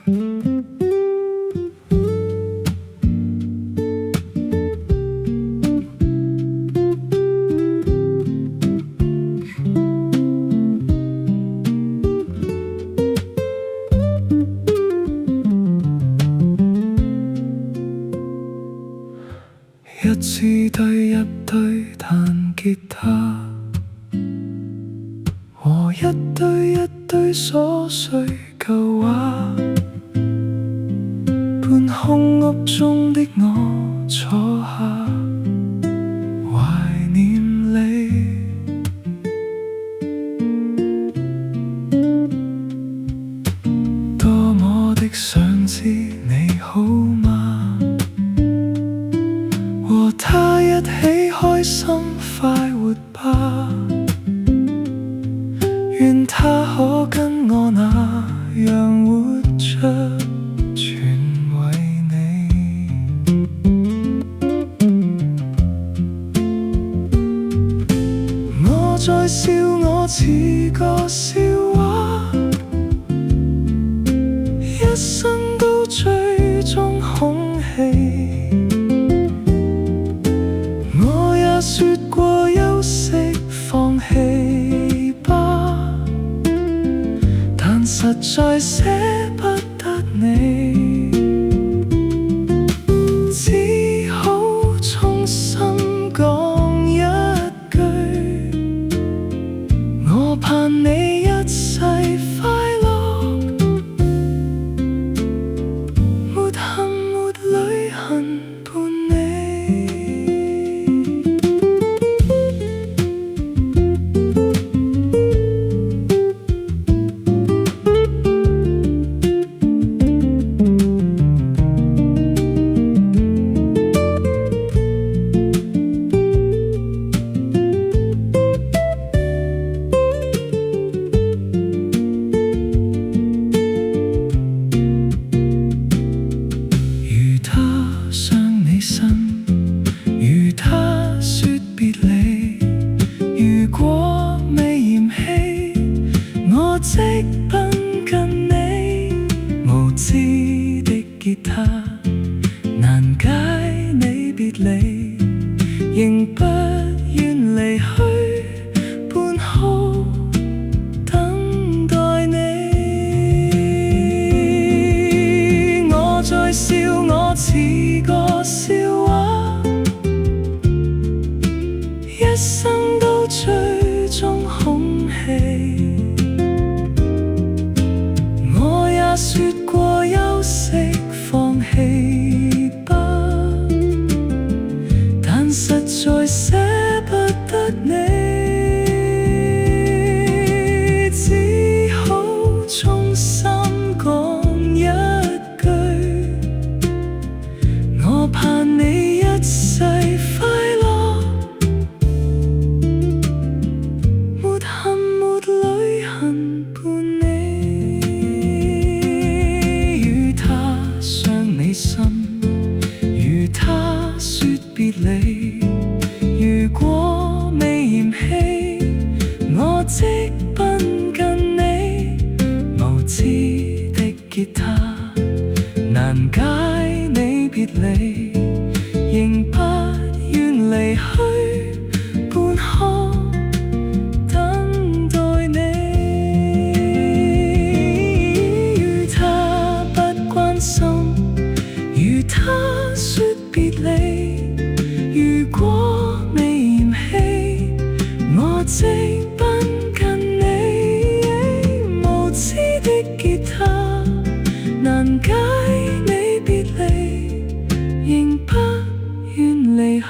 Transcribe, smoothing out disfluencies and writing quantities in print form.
一支對一對彈吉他，和一堆一堆瑣碎舊話，半空屋中的我坐下，懷念你。多麼的想知你好嗎？和他一起開心快活吧，願他可跟我那樣活着，全為你。我在笑我似個笑話，一生都追蹤空氣。說過休息放棄吧，但實在捨不得你，只好衷心講一句，我盼你一世快樂，沒憾沒淚痕伴你。如他說別離，如果未嫌棄，我即奔近你。無知的吉他難解你別離，仍不願離去，半哭等待你。我在笑我似個笑話，一生都追蹤空氣。我也說過休息放棄吧，但實在捨不得你，只好衷心講一句，我盼你一世快樂，沒憾沒淚痕伴你。與他傷你心，如他說別離，如果未嫌棄，我即奔近你。無知的吉他難解你別離，仍不願離去，半哭等待你。與他不關心，如他說別離，如果未嫌棄，我即奔近你。無知的吉他難解你別離，仍不願離去。